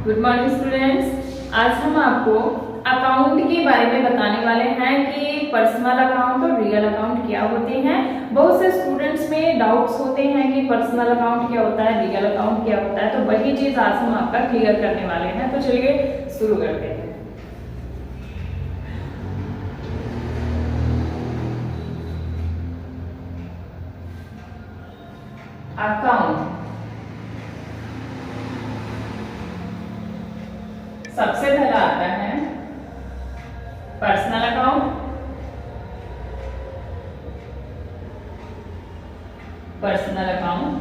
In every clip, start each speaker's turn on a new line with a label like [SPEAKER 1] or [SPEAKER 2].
[SPEAKER 1] Good morning students. आज हम आपको अकाउंट के बारे में बताने वाले हैं कि पर्सनल अकाउंट और रियल अकाउंट क्या होते हैं। बहुत से स्टूडेंट्स में डाउट्स होते हैं कि पर्सनल अकाउंट क्या होता है, रियल अकाउंट क्या होता है, तो वही चीज आज हम आपका क्लियर करने वाले हैं। तो चलिए शुरू करते हैं। अकाउंट सबसे पहला आता है पर्सनल अकाउंट। पर्सनल अकाउंट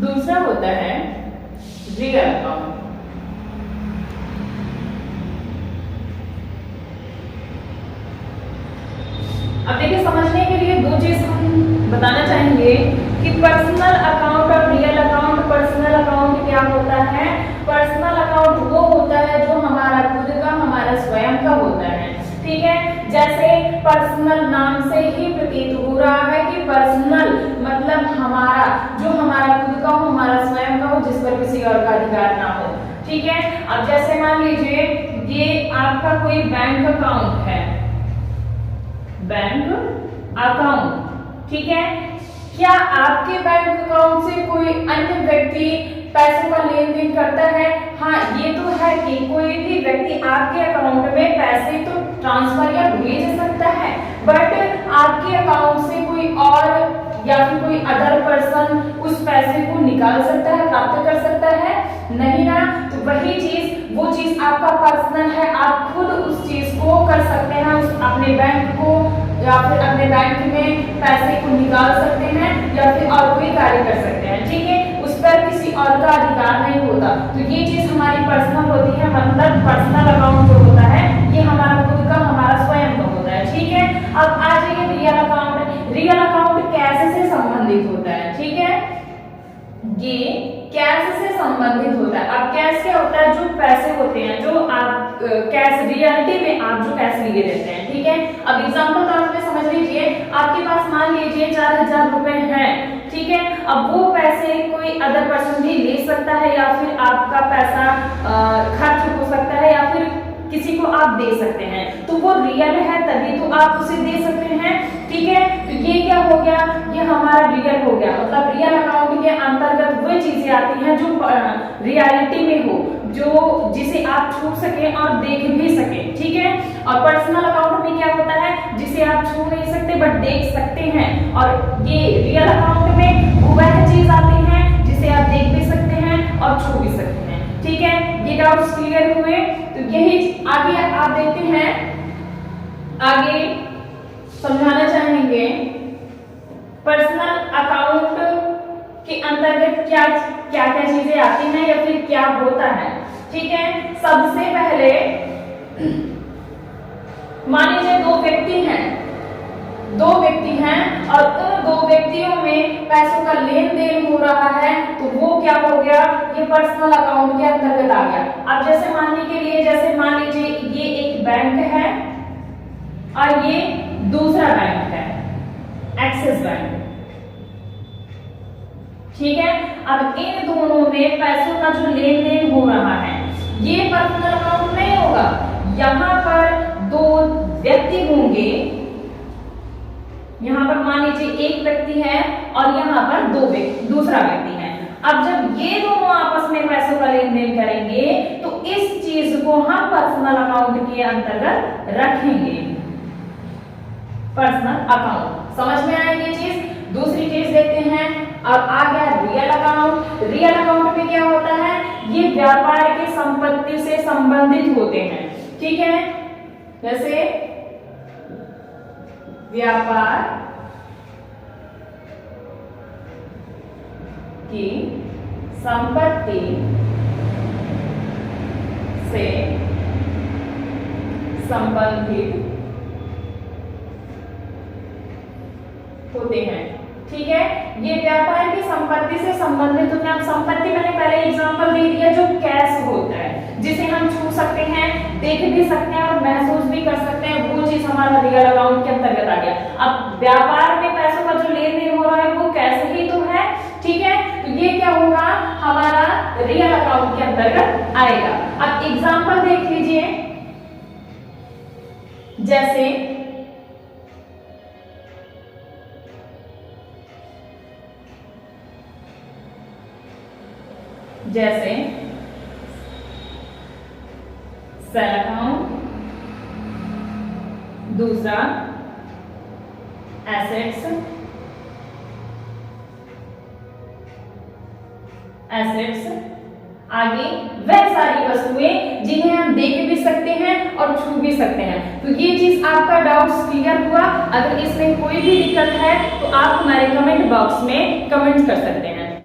[SPEAKER 1] दूसरा होता है रियल अकाउंट। अब देखिए, समझने के लिए दो चीज हम बताना चाहेंगे कि पर्सनल अकाउंट और रियल अकाउंट। पर्सनल अकाउंट क्या होता है? पर्सनल अकाउंट वो होता है जो हमारा खुद का, हमारा स्वयं का होता है। ठीक है, जैसे पर्सनल नाम से ही प्रतीत हो रहा है कि पर्सनल मतलब हमारा, जो हमारा खुद का हो, हमारा स्वयं का हो, जिस पर किसी और का अधिकार ना हो। ठीक है, अब जैसे मान लीजिए ये आपका कोई बैंक अकाउंट है, बैंक अकाउंट। ठीक है, क्या आपके बैंक अकाउंट से कोई अन्य व्यक्ति पैसों का लेन देन करता है? हाँ, ये तो है कि कोई भी व्यक्ति आपके अकाउंट में पैसे तो ट्रांसफर या भेज सकता है, बट आपके अकाउंट से कोई और या फिर कोई अदर पर्सन उस पैसे को निकाल सकता है, प्राप्त कर सकता है? नहीं ना। तो वही चीज, वो चीज आपका पर्सनल है, आप खुद उस चीज को कर सकते हैं, उस अपने बैंक को या फिर अपने बैंक में पैसे को निकाल सकते हैं या फिर और कोई कार्य कर सकते हैं। ठीक है, उस पर किसी और का अधिकार नहीं होता। तो ये चीज हमारी पर्सनल होती है, मतलब पर्सनल अकाउंट जो होता है ये हमारा खुद का, हमारा स्वयं का होता है। ठीक है, अब आ जाइए real account. Real account cash से संबंधित होता है। ठीक है, ये कैश से संबंधित होता है। अब कैश क्या होता है? जो पैसे होते हैं, जो आप कैश रियलिटी में आप जो कैश लिए रहते हैं। ठीक है, अब एग्जांपल तौर पे समझ लीजिए, आपके पास मान लीजिए 4000 रुपए हैं। ठीक है, अब वो पैसे कोई अदर पर्सन भी ले सकता है या फिर आपका पैसा खर्च हो सकता है या फिर किसी को आप दे सकते हैं, तो वो रियल है तभी तो आप उसे दे सकते हैं। ठीक है, तो ये क्या हो गया? ये हमारा रियल हो गया। मतलब रियल अकाउंट के अंतर्गत वो चीजें आती हैं जो रियलिटी में हो, जो जिसे आप छू सके और देख भी सके। ठीक है, और पर्सनल अकाउंट में क्या होता है? जिसे आप छू नहीं सकते बट देख सकते हैं, और ये रियल अकाउंट में वह चीज आती है जिसे आप देख भी सकते हैं और छू भी सकते हैं। ठीक है, ये डाउट्स क्लियर हुए? तो यही आगे आप देखते हैं, आगे समझाना चाहेंगे पर्सनल अकाउंट के अंतर्गत क्या क्या क्या चीजें आती हैं या फिर क्या होता है। ठीक है, सबसे पहले मान लीजिए दो व्यक्ति हैं और उन दो व्यक्तियों में पैसों का लेन देन हो रहा है, तो वो क्या हो गया? ये पर्सनल अकाउंट के अंतर्गत आ गया। अब जैसे मानने के लिए, जैसे मान लीजिए ये एक बैंक है और ये दूसरा बैंक है, एक्सिस बैंक। ठीक है, अब इन दोनों में पैसों का जो लेन देन हो रहा है ये पर्सनल अकाउंट नहीं होगा। यहाँ पर दो व्यक्ति होंगे, यहाँ पर मान लीजिए एक व्यक्ति है और यहाँ पर दूसरा व्यक्ति है। अब जब ये दोनों आपस में पैसों का लेन देन करेंगे तो इस चीज को हम पर्सनल अकाउंट के अंतर्गत रखेंगे। पर्सनल अकाउंट समझ में आए ये चीज? दूसरी चीज देखते हैं, अब आ गया रियल अकाउंट। रियल अकाउंट में क्या होता है? ये व्यापार की संपत्ति से संबंधित होते हैं। ठीक है, जैसे व्यापार की संपत्ति से संबंधित होते हैं। ठीक है, ये व्यापार की संपत्ति से संबंधित होते हैं। अब संपत्ति मैंने पहले एग्जांपल दे दिया, जो कैश होता है, जिसे हम छू सकते हैं, देख भी सकते हैं और महसूस भी कर सकते हैं, वो चीज हमारा रियल अकाउंट के अंतर्गत आ गया। अब व्यापार में पैसों का जो लेन देन हो रहा है वो कैश ही तो है। ठीक है, तो ये क्या होगा? हमारा रियल अकाउंट के अंतर्गत आएगा। अब एग्जांपल देख लीजिए, जैसे सेल अकाउंट, दूसरा एसेट्स, आगे वह सारी वस्तुएं जिन्हें हम देख भी सकते हैं और छू भी सकते हैं। तो ये चीज आपका डाउट्स क्लियर हुआ? अगर इसमें कोई भी दिक्कत है तो आप हमारे कमेंट बॉक्स में कमेंट कर सकते हैं।